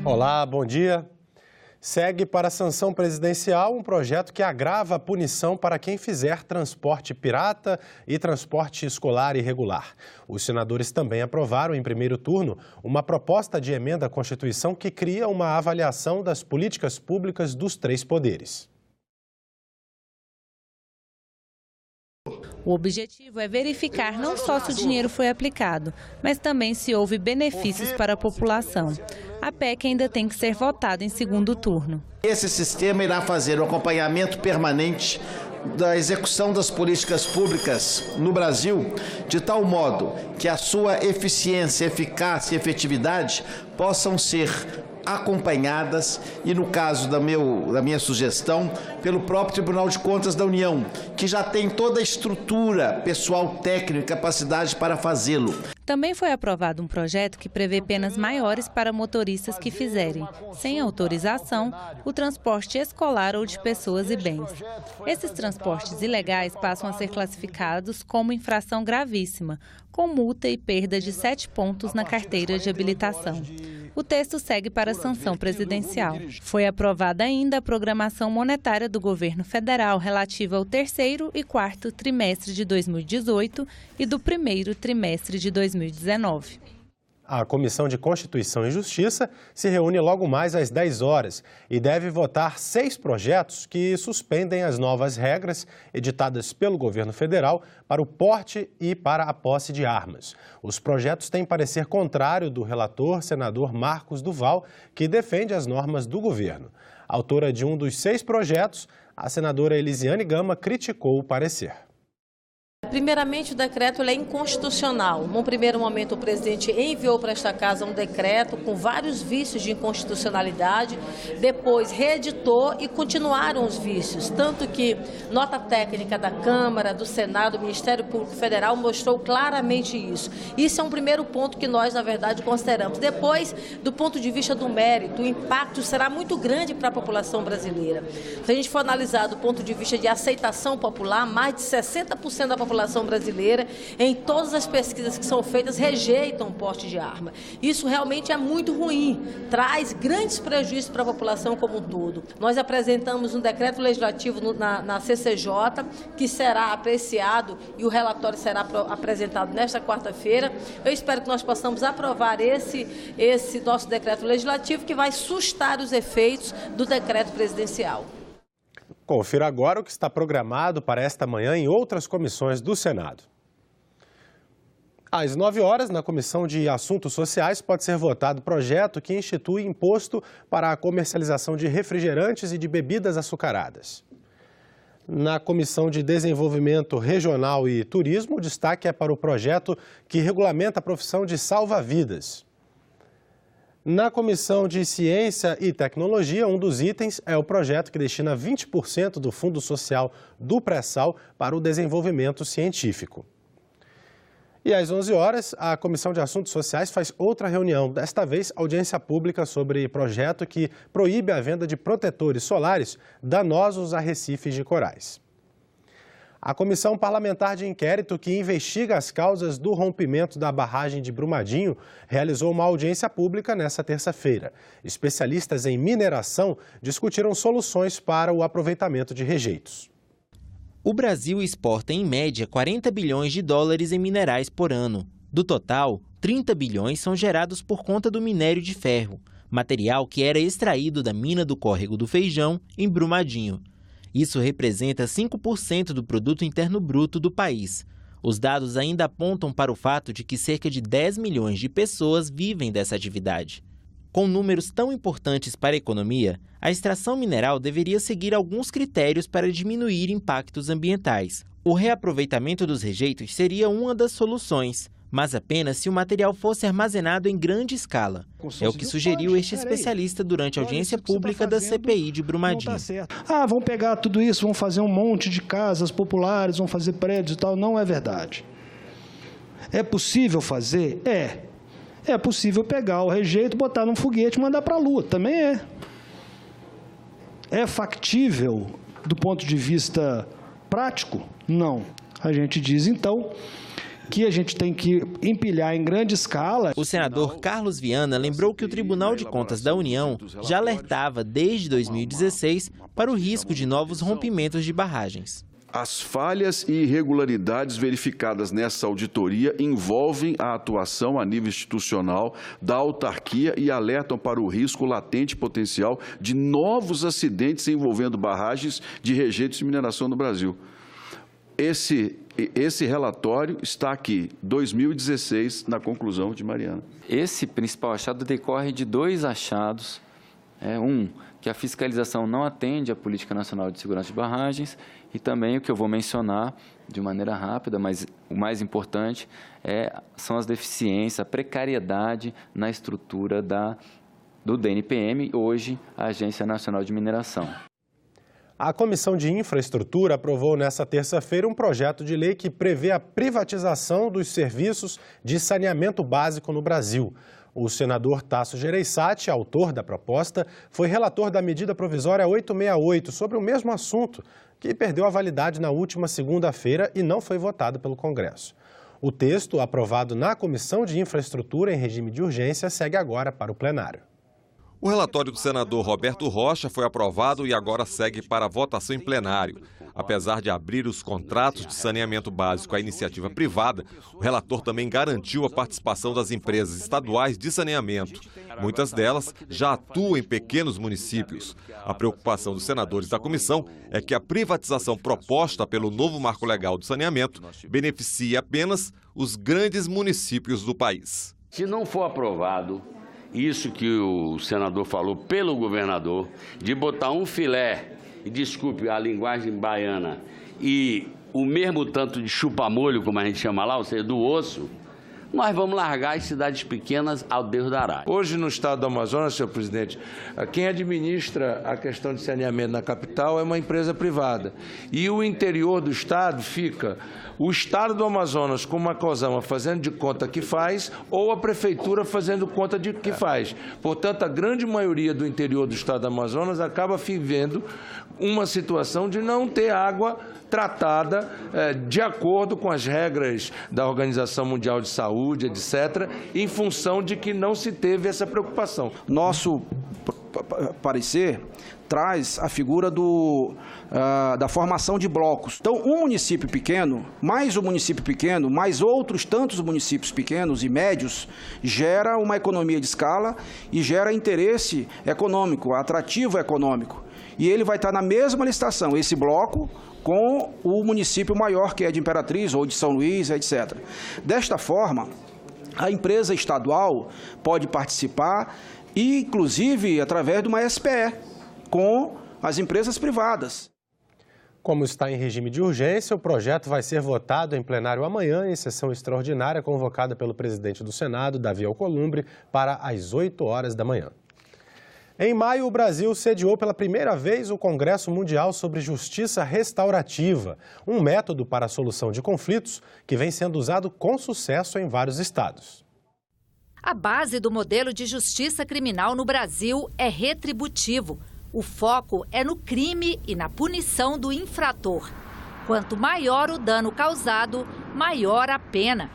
Olá, bom dia. Segue para a sanção presidencial um projeto que agrava a punição para quem fizer transporte pirata e transporte escolar irregular. Os senadores também aprovaram em primeiro turno uma proposta de emenda à Constituição que cria uma avaliação das políticas públicas dos três poderes. O objetivo é verificar não só se o dinheiro foi aplicado, mas também se houve benefícios para a população. A PEC ainda tem que ser votada em segundo turno. Esse sistema irá fazer um acompanhamento permanente da execução das políticas públicas no Brasil, de tal modo que a sua eficiência, eficácia e efetividade possam ser acompanhadas e, no caso da minha sugestão, pelo próprio Tribunal de Contas da União, que já tem toda a estrutura, pessoal técnico e capacidade para fazê-lo. Também foi aprovado um projeto que prevê penas maiores para motoristas que fizerem, sem autorização, o transporte escolar ou de pessoas e bens. Esses transportes ilegais passam a ser classificados como infração gravíssima, com multa e perda de 7 pontos na carteira de habilitação. O texto segue para a sanção presidencial. Foi aprovada ainda a programação monetária do governo federal relativa ao terceiro e quarto trimestre de 2018 e do primeiro trimestre de 2019. A Comissão de Constituição e Justiça se reúne logo mais às 10 horas e deve votar 6 projetos que suspendem as novas regras editadas pelo governo federal para o porte e para a posse de armas. Os projetos têm parecer contrário do relator, senador Marcos Duval, que defende as normas do governo. Autora de um dos 6 projetos, a senadora Elisiane Gama criticou o parecer. Primeiramente, o decreto é inconstitucional. Num primeiro momento, o presidente enviou para esta casa um decreto com vários vícios de inconstitucionalidade, depois reeditou e continuaram os vícios, tanto que nota técnica da Câmara, do Senado, do Ministério Público Federal mostrou claramente isso. Isso é um primeiro ponto que nós, na verdade, consideramos. Depois, do ponto de vista do mérito, o impacto será muito grande para a população brasileira. Se a gente for analisar do ponto de vista de aceitação popular, mais de 60% da população brasileira, em todas as pesquisas que são feitas, rejeitam o porte de arma. Isso realmente é muito ruim, traz grandes prejuízos para a população como um todo. Nós apresentamos um decreto legislativo na CCJ, que será apreciado e o relatório será apresentado nesta quarta-feira. Eu espero que nós possamos aprovar esse nosso decreto legislativo, que vai sustar os efeitos do decreto presidencial. Confira agora o que está programado para esta manhã em outras comissões do Senado. Às 9 horas, na Comissão de Assuntos Sociais, pode ser votado projeto que institui imposto para a comercialização de refrigerantes e de bebidas açucaradas. Na Comissão de Desenvolvimento Regional e Turismo, o destaque é para o projeto que regulamenta a profissão de salva-vidas. Na Comissão de Ciência e Tecnologia, um dos itens é o projeto que destina 20% do Fundo Social do Pré-Sal para o desenvolvimento científico. E às 11 horas, a Comissão de Assuntos Sociais faz outra reunião, desta vez audiência pública sobre projeto que proíbe a venda de protetores solares danosos a recifes de corais. A Comissão Parlamentar de Inquérito, que investiga as causas do rompimento da barragem de Brumadinho, realizou uma audiência pública nesta terça-feira. Especialistas em mineração discutiram soluções para o aproveitamento de rejeitos. O Brasil exporta, em média, 40 bilhões de dólares em minerais por ano. Do total, 30 bilhões são gerados por conta do minério de ferro, material que era extraído da mina do Córrego do Feijão, em Brumadinho. Isso representa 5% do produto interno bruto do país. Os dados ainda apontam para o fato de que cerca de 10 milhões de pessoas vivem dessa atividade. Com números tão importantes para a economia, a extração mineral deveria seguir alguns critérios para diminuir impactos ambientais. O reaproveitamento dos rejeitos seria uma das soluções, mas apenas se o material fosse armazenado em grande escala. É o que sugeriu este especialista durante a audiência pública da CPI de Brumadinho. Vão pegar tudo isso, vão fazer um monte de casas populares, vão fazer prédios e tal. Não é verdade. É possível fazer? É possível pegar o rejeito, botar num foguete e mandar para a Lua. Também é. É factível do ponto de vista prático? Não. A gente diz, então, que a gente tem que empilhar em grande escala. O senador Carlos Viana lembrou que o Tribunal de Contas da União já alertava desde 2016 para o risco de novos rompimentos de barragens. As falhas e irregularidades verificadas nessa auditoria envolvem a atuação a nível institucional da autarquia e alertam para o risco latente potencial de novos acidentes envolvendo barragens de rejeitos de mineração no Brasil. Esse relatório está aqui, 2016, na conclusão de Mariana. Esse principal achado decorre de dois achados. Que a fiscalização não atende à Política Nacional de Segurança de Barragens, e também o que eu vou mencionar de maneira rápida, mas o mais importante são as deficiências, a precariedade na estrutura do DNPM, hoje a Agência Nacional de Mineração. A Comissão de Infraestrutura aprovou nesta terça-feira um projeto de lei que prevê a privatização dos serviços de saneamento básico no Brasil. O senador Tasso Gereissati, autor da proposta, foi relator da medida provisória 868 sobre o mesmo assunto, que perdeu a validade na última segunda-feira e não foi votado pelo Congresso. O texto, aprovado na Comissão de Infraestrutura em regime de urgência, segue agora para o plenário. O relatório do senador Roberto Rocha foi aprovado e agora segue para a votação em plenário. Apesar de abrir os contratos de saneamento básico à iniciativa privada, o relator também garantiu a participação das empresas estaduais de saneamento. Muitas delas já atuam em pequenos municípios. A preocupação dos senadores da comissão é que a privatização proposta pelo novo marco legal do saneamento beneficie apenas os grandes municípios do país. Se não for aprovado isso que o senador falou pelo governador, de botar um filé, e desculpe a linguagem baiana, e o mesmo tanto de chupa-molho, como a gente chama lá, ou seja, do osso, nós vamos largar as cidades pequenas ao Deus dará. Hoje, no estado do Amazonas, senhor presidente, quem administra a questão de saneamento na capital é uma empresa privada. E o interior do estado fica o estado do Amazonas com uma COSAMA fazendo de conta que faz, ou a prefeitura fazendo conta de que faz. Portanto, a grande maioria do interior do estado do Amazonas acaba vivendo uma situação de não ter água tratada de acordo com as regras da Organização Mundial de Saúde, etc., em função de que não se teve essa preocupação. Nosso parecer traz a figura da formação de blocos. Então, um município pequeno, mais outros tantos municípios pequenos e médios, gera uma economia de escala e gera interesse econômico, atrativo econômico. E ele vai estar na mesma licitação, esse bloco, com o município maior, que é de Imperatriz ou de São Luís, etc. Desta forma, a empresa estadual pode participar, inclusive através de uma SPE, com as empresas privadas. Como está em regime de urgência, o projeto vai ser votado em plenário amanhã, em sessão extraordinária convocada pelo presidente do Senado, Davi Alcolumbre, para as 8 horas da manhã. Em maio, o Brasil sediou pela primeira vez o Congresso Mundial sobre Justiça Restaurativa, um método para a solução de conflitos que vem sendo usado com sucesso em vários estados. A base do modelo de justiça criminal no Brasil é retributivo. O foco é no crime e na punição do infrator. Quanto maior o dano causado, maior a pena.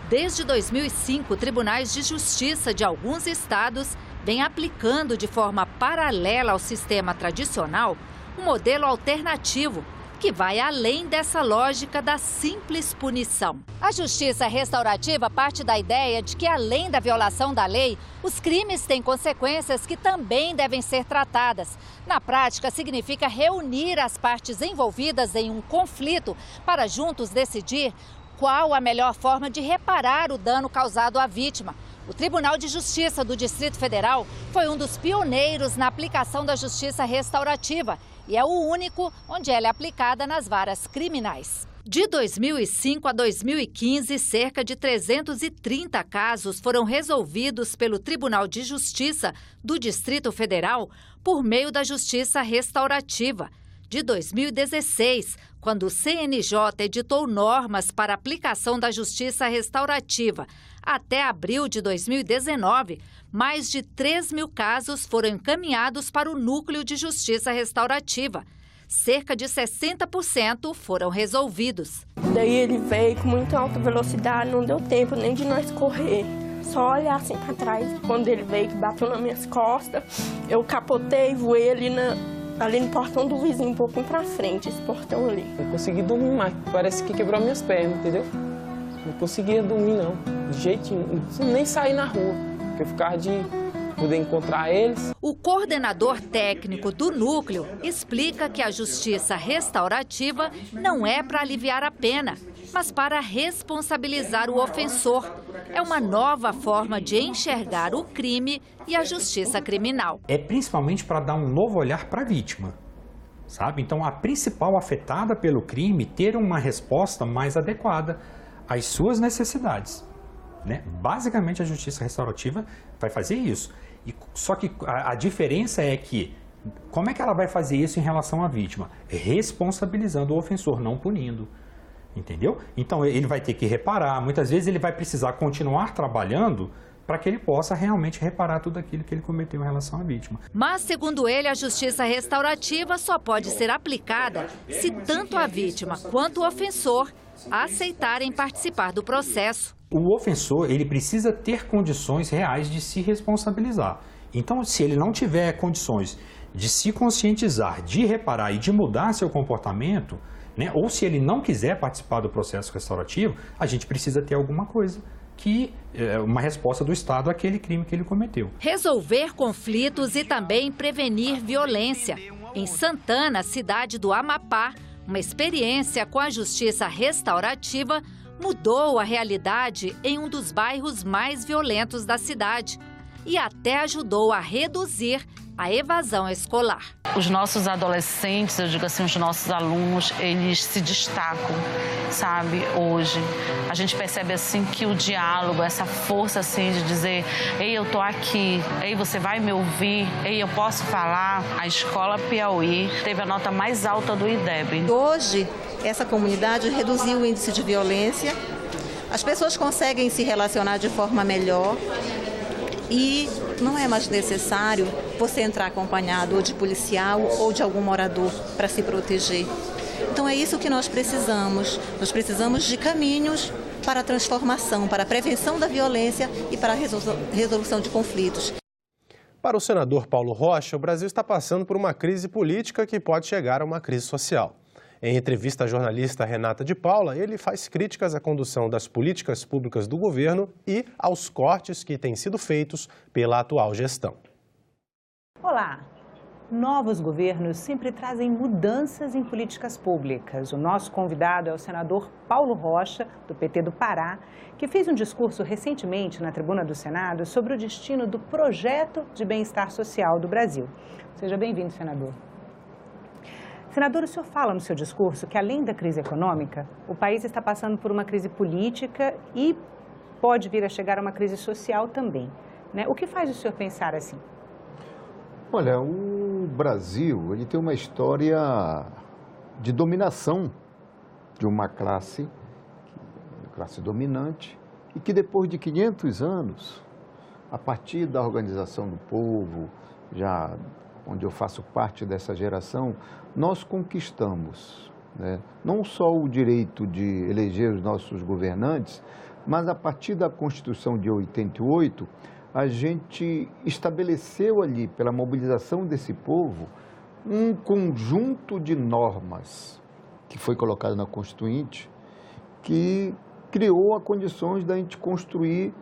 Desde 2005, tribunais de justiça de alguns estados vêm aplicando de forma paralela ao sistema tradicional um modelo alternativo que vai além dessa lógica da simples punição. A justiça restaurativa parte da ideia de que, além da violação da lei, os crimes têm consequências que também devem ser tratadas. Na prática, significa reunir as partes envolvidas em um conflito para juntos decidir qual a melhor forma de reparar o dano causado à vítima. O Tribunal de Justiça do Distrito Federal foi um dos pioneiros na aplicação da justiça restaurativa e é o único onde ela é aplicada nas varas criminais. De 2005 a 2015, cerca de 330 casos foram resolvidos pelo Tribunal de Justiça do Distrito Federal por meio da justiça restaurativa. De 2016, quando o CNJ editou normas para aplicação da justiça restaurativa, até abril de 2019, mais de 3 mil casos foram encaminhados para o Núcleo de Justiça Restaurativa. cerca de 60% foram resolvidos. Daí ele veio com muita alta velocidade, não deu tempo nem de nós correr. Só olhar assim para trás. Quando ele veio, que bateu nas minhas costas, eu capotei, voei ali no portão do vizinho, um pouquinho para frente, esse portão ali. Não consegui dormir mais, parece que quebrou minhas pernas, entendeu? Não conseguia dormir não, de jeitinho, nem sair na rua, porque eu ficava de poder encontrar eles. O coordenador técnico do núcleo explica que a justiça restaurativa não é para aliviar a pena, mas para responsabilizar o ofensor. É uma nova forma de enxergar o crime e a justiça criminal. É principalmente para dar um novo olhar para a vítima, sabe? Então, a principal afetada pelo crime ter uma resposta mais adequada às suas necessidades, né? Basicamente, a justiça restaurativa vai fazer isso. Só que a diferença é que, como é que ela vai fazer isso em relação à vítima? Responsabilizando o ofensor, não punindo. Entendeu? Então ele vai ter que reparar, muitas vezes ele vai precisar continuar trabalhando para que ele possa realmente reparar tudo aquilo que ele cometeu em relação à vítima. Mas, segundo ele, a justiça restaurativa só pode ser aplicada se tanto a vítima quanto o ofensor aceitarem participar do processo. O ofensor, ele precisa ter condições reais de se responsabilizar. Então, se ele não tiver condições de se conscientizar, de reparar e de mudar seu comportamento, né, ou se ele não quiser participar do processo restaurativo, a gente precisa ter alguma coisa, uma resposta do Estado àquele crime que ele cometeu. Resolver conflitos e também prevenir violência. Em Santana, cidade do Amapá, uma experiência com a justiça restaurativa mudou a realidade em um dos bairros mais violentos da cidade e até ajudou a reduzir a evasão escolar. Os nossos adolescentes, eu digo assim, os nossos alunos, eles se destacam, sabe, hoje. A gente percebe assim que o diálogo, essa força assim de dizer, ei, eu tô aqui, ei, você vai me ouvir, ei, eu posso falar. A escola Piauí teve a nota mais alta do IDEB. Hoje, essa comunidade reduziu o índice de violência, as pessoas conseguem se relacionar de forma melhor e não é mais necessário você entrar acompanhado ou de policial ou de algum morador para se proteger. Então é isso que nós precisamos. Nós precisamos de caminhos para a transformação, para a prevenção da violência e para a resolução de conflitos. Para o senador Paulo Rocha, o Brasil está passando por uma crise política que pode chegar a uma crise social. Em entrevista à jornalista Renata de Paula, ele faz críticas à condução das políticas públicas do governo e aos cortes que têm sido feitos pela atual gestão. Olá! Novos governos sempre trazem mudanças em políticas públicas. O nosso convidado é o senador Paulo Rocha, do PT do Pará, que fez um discurso recentemente na tribuna do Senado sobre o destino do projeto de bem-estar social do Brasil. Seja bem-vindo, senador. Senador, o senhor fala no seu discurso que, além da crise econômica, o país está passando por uma crise política e pode vir a chegar a uma crise social também, né? O que faz o senhor pensar assim? Olha, o Brasil ele tem uma história de dominação de uma classe dominante, e que depois de 500 anos, a partir da organização do povo, já onde eu faço parte dessa geração, nós conquistamos, né, não só o direito de eleger os nossos governantes, mas a partir da Constituição de 88, a gente estabeleceu ali, pela mobilização desse povo, um conjunto de normas que foi colocado na Constituinte, que criou as condições da gente construir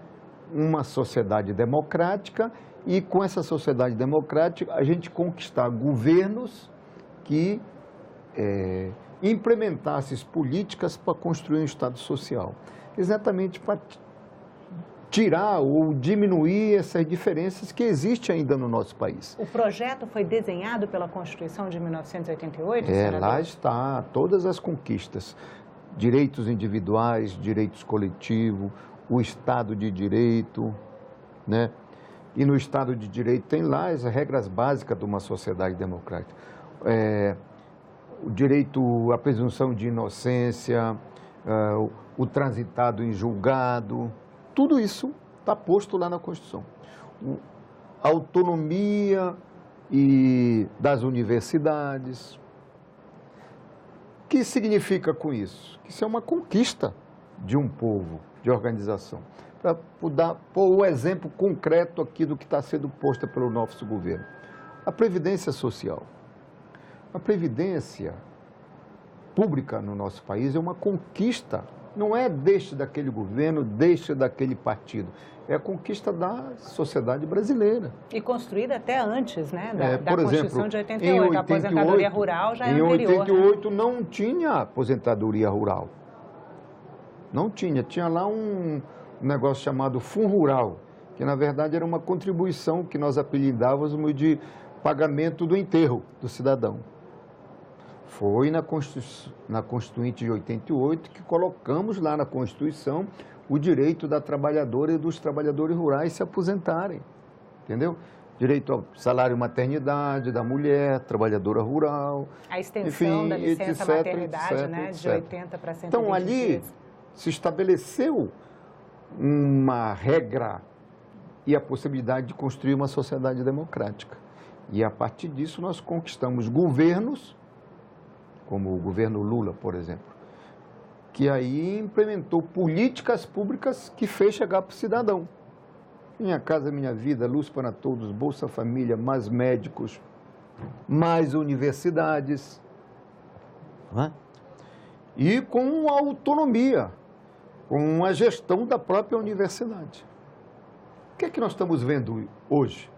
uma sociedade democrática e, com essa sociedade democrática, a gente conquistar governos que implementassem políticas para construir um Estado social, exatamente para tirar ou diminuir essas diferenças que existem ainda no nosso país. O projeto foi desenhado pela Constituição de 1988, senador? Lá está, todas as conquistas, direitos individuais, direitos coletivos, o Estado de Direito, né? E no Estado de Direito tem lá as regras básicas de uma sociedade democrática. O direito à presunção de inocência, o transitado em julgado, tudo isso está posto lá na Constituição. A autonomia das universidades, que significa com isso? Que isso é uma conquista de um povo, de organização. Para pôr o exemplo concreto aqui do que está sendo posto pelo nosso governo. A Previdência Social. A Previdência pública no nosso país é uma conquista. Não é daquele governo, daquele partido. É a conquista da sociedade brasileira. E construída até antes, né? Da por Constituição exemplo, de 88. A aposentadoria rural já é anterior. Em 88 não tinha aposentadoria rural. Não tinha. Tinha lá um negócio chamado Fundo Rural, que na verdade era uma contribuição que nós apelidávamos de pagamento do enterro do cidadão. Foi na Constituinte de 88 que colocamos lá na Constituição o direito da trabalhadora e dos trabalhadores rurais se aposentarem, entendeu? Direito ao salário maternidade da mulher, trabalhadora rural. A extensão da licença maternidade, né, de 80 para 120 Então, ali dias. Se estabeleceu uma regra e a possibilidade de construir uma sociedade democrática. E, a partir disso, nós conquistamos governos, como o governo Lula, por exemplo, que aí implementou políticas públicas que fez chegar para o cidadão. Minha Casa Minha Vida, Luz para Todos, Bolsa Família, mais médicos, mais universidades. Né? E com autonomia, com a gestão da própria universidade. O que é que nós estamos vendo hoje?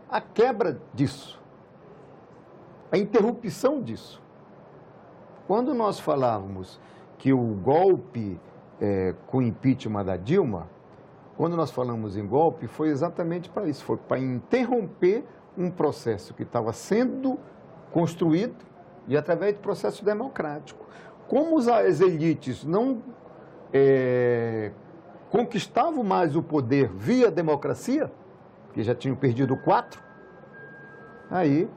A quebra disso, a interrupção disso. Quando nós falávamos que o golpe com o impeachment da Dilma, quando nós falamos em golpe, foi exatamente para isso, foi para interromper um processo que estava sendo construído e através do processo democrático. Como as elites não conquistavam mais o poder via democracia, que já tinham perdido 4, aí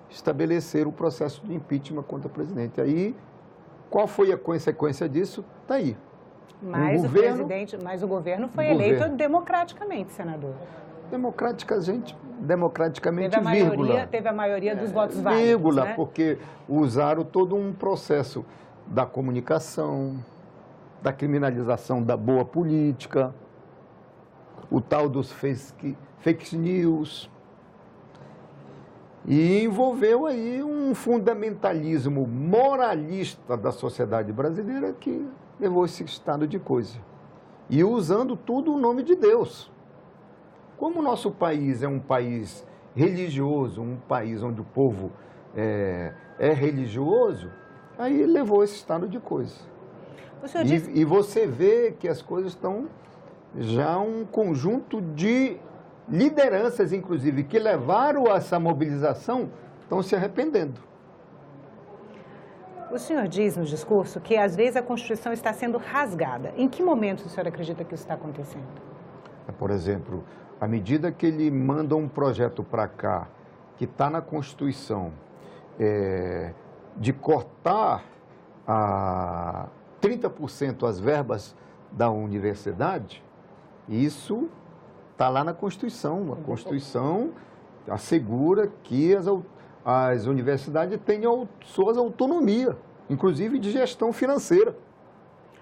estabeleceram o processo de impeachment contra o presidente. Aí, qual foi a consequência disso? Está aí. Mas o governo foi eleito democraticamente, senador. Democraticamente, teve a maioria dos votos válidos, vírgula, né? Porque usaram todo um processo da comunicação, da criminalização da boa política, o tal dos fake news, e envolveu aí um fundamentalismo moralista da sociedade brasileira que levou esse estado de coisa. E usando tudo o nome de Deus. Como o nosso país é um país religioso, um país onde o povo é religioso, aí levou esse estado de coisa. E você vê que as coisas estão já um conjunto de lideranças, inclusive, que levaram a essa mobilização, estão se arrependendo. O senhor diz no discurso que, às vezes, a Constituição está sendo rasgada. Em que momento o senhor acredita que isso está acontecendo? Por exemplo, à medida que ele manda um projeto para cá, que está na Constituição, de cortar a 30% as verbas da universidade, isso está lá na Constituição. A Constituição assegura que as universidades tenham suas autonomia, inclusive de gestão financeira.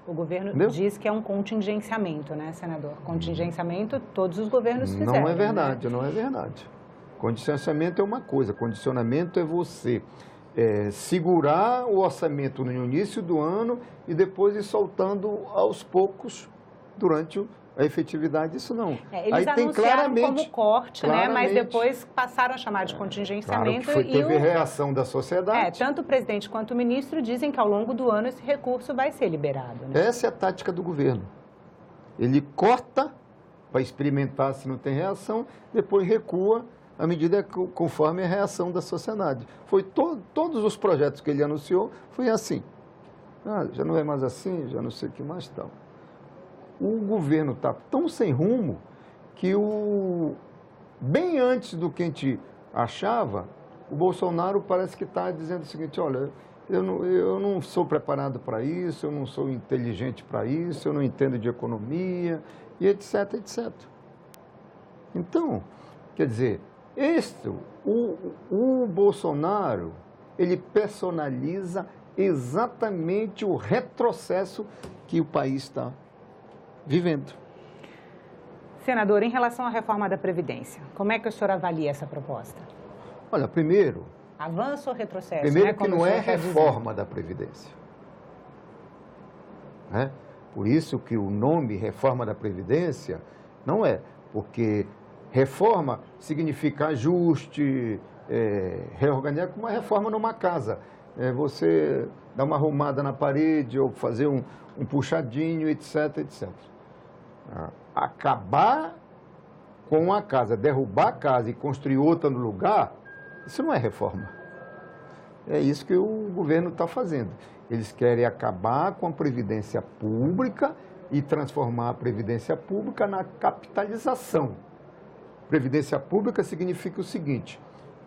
O governo diz que é um contingenciamento, né, senador? Contingenciamento todos os governos fizeram. Não é verdade, né? Não é verdade. Condicionamento é uma coisa, condicionamento é você segurar o orçamento no início do ano e depois ir soltando aos poucos durante a efetividade, isso não. Eles aí anunciaram como corte, né? Mas depois passaram a chamar de contingenciamento. Claro que teve reação da sociedade. Tanto o presidente quanto o ministro dizem que ao longo do ano esse recurso vai ser liberado. Né? Essa é a tática do governo. Ele corta para experimentar se não tem reação, depois recua à medida conforme a reação da sociedade. Foi todos os projetos que ele anunciou, foi assim. Já não é mais assim, já não sei o que mais tal. O governo está tão sem rumo que bem antes do que a gente achava, o Bolsonaro parece que está dizendo o seguinte: olha, eu não sou preparado para isso, eu não sou inteligente para isso, eu não entendo de economia, e etc, etc. Então, quer dizer, o Bolsonaro, ele personaliza exatamente o retrocesso que o país está vivendo. Senador, em relação à reforma da Previdência, como é que o senhor avalia essa proposta? Olha, primeiro... Avanço ou retrocesso? Primeiro que não é reforma da Previdência. Por isso que o nome reforma da Previdência não é, porque reforma significa ajuste, reorganizar, como uma reforma numa casa. Você dar uma arrumada na parede ou fazer um puxadinho, etc, etc. Acabar com a casa, derrubar a casa e construir outra no lugar, isso não é reforma. É isso que o governo está fazendo. Eles querem acabar com a Previdência Pública e transformar a Previdência Pública na capitalização. Previdência Pública significa o seguinte: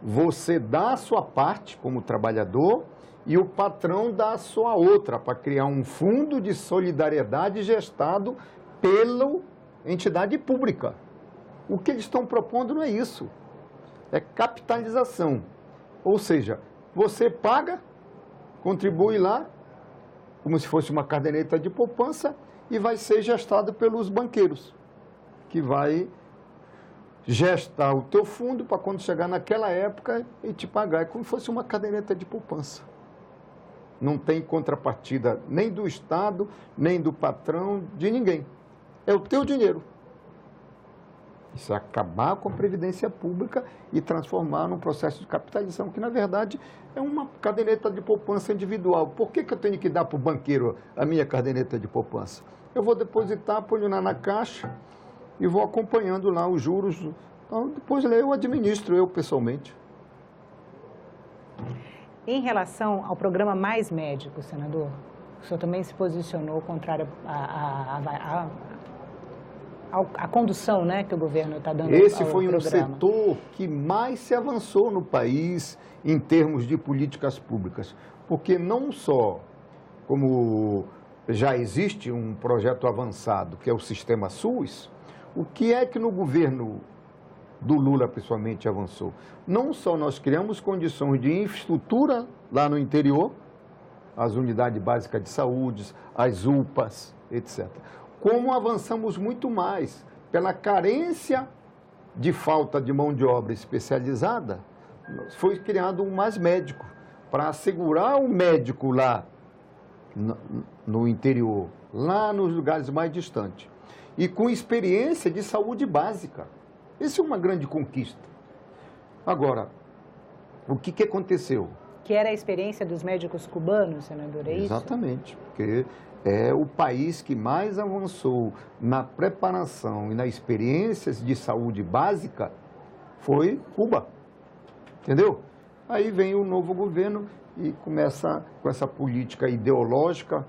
você dá a sua parte como trabalhador e o patrão dá a sua outra, para criar um fundo de solidariedade gestado pela entidade pública. O que eles estão propondo não é isso, é capitalização. Ou seja, você paga, contribui lá, como se fosse uma caderneta de poupança, e vai ser gestado pelos banqueiros, que vai gestar o teu fundo para quando chegar naquela época e te pagar. É como se fosse uma caderneta de poupança. Não tem contrapartida nem do Estado, nem do patrão, de ninguém. É o teu dinheiro. Isso é acabar com a Previdência Pública e transformar num processo de capitalização, que, na verdade, é uma caderneta de poupança individual. Por que eu tenho que dar para o banqueiro a minha caderneta de poupança? Eu vou depositar, ponho lá na caixa e vou acompanhando lá os juros. Então, depois eu administro, eu pessoalmente. Em relação ao programa Mais Médicos, senador, o senhor também se posicionou contrário à condução, né, que o governo está dando ao programa. Esse foi um setor que mais se avançou no país em termos de políticas públicas, porque não só como já existe um projeto avançado, que é o Sistema SUS, o que é que no governo do Lula, principalmente, avançou? Não só nós criamos condições de infraestrutura lá no interior, as unidades básicas de saúde, as UPAs, etc., como avançamos muito mais pela carência de falta de mão de obra especializada, foi criado um Mais Médico, para assegurar o médico lá no interior, lá nos lugares mais distantes, e com experiência de saúde básica. Isso é uma grande conquista. Agora, o que aconteceu? Que era a experiência dos médicos cubanos, senador, é isso? Exatamente, porque é o país que mais avançou na preparação e nas experiências de saúde básica foi Cuba, entendeu? Aí vem o novo governo e começa com essa política ideológica.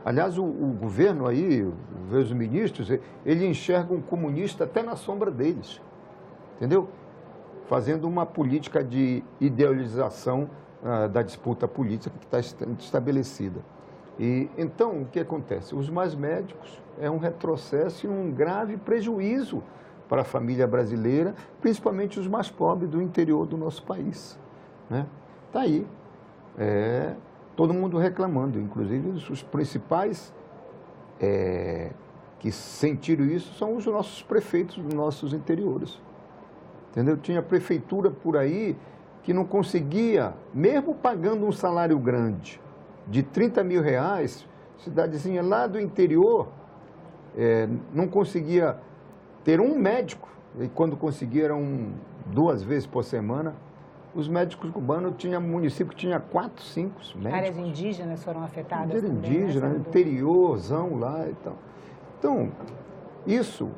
Aliás, o governo aí, os ministros, ele enxerga um comunista até na sombra deles, entendeu? Fazendo uma política de idealização da disputa política que está estabelecida. E então, o que acontece? Os Mais Médicos é um retrocesso e um grave prejuízo para a família brasileira, principalmente os mais pobres do interior do nosso país, né? Está aí, todo mundo reclamando, inclusive os principais que sentiram isso são os nossos prefeitos dos nossos interiores, entendeu? Tinha prefeitura por aí que não conseguia, mesmo pagando um salário grande, de 30 mil reais, cidadezinha lá do interior, não conseguia ter um médico, e quando conseguia eram 2 vezes por semana. Os médicos cubanos tinham município que tinha 4, 5 médicos. Áreas indígenas foram afetadas também, indígena, né, interiorzão lá e tal. Então, isso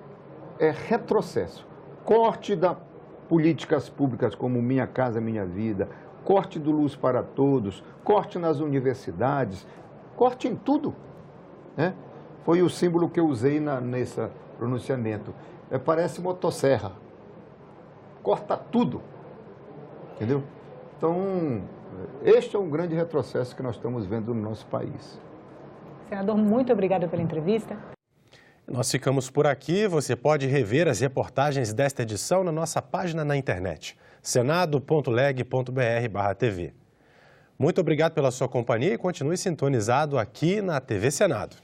é retrocesso. Corte das políticas públicas como Minha Casa Minha Vida, corte do Luz para Todos, corte nas universidades, corte em tudo, né? Foi o símbolo que eu usei nesse pronunciamento. Parece motosserra. Corta tudo. Entendeu? Então, este é um grande retrocesso que nós estamos vendo no nosso país. Senador, muito obrigada pela entrevista. Nós ficamos por aqui. Você pode rever as reportagens desta edição na nossa página na internet, senado.leg.br/tv. Muito obrigado pela sua companhia e continue sintonizado aqui na TV Senado.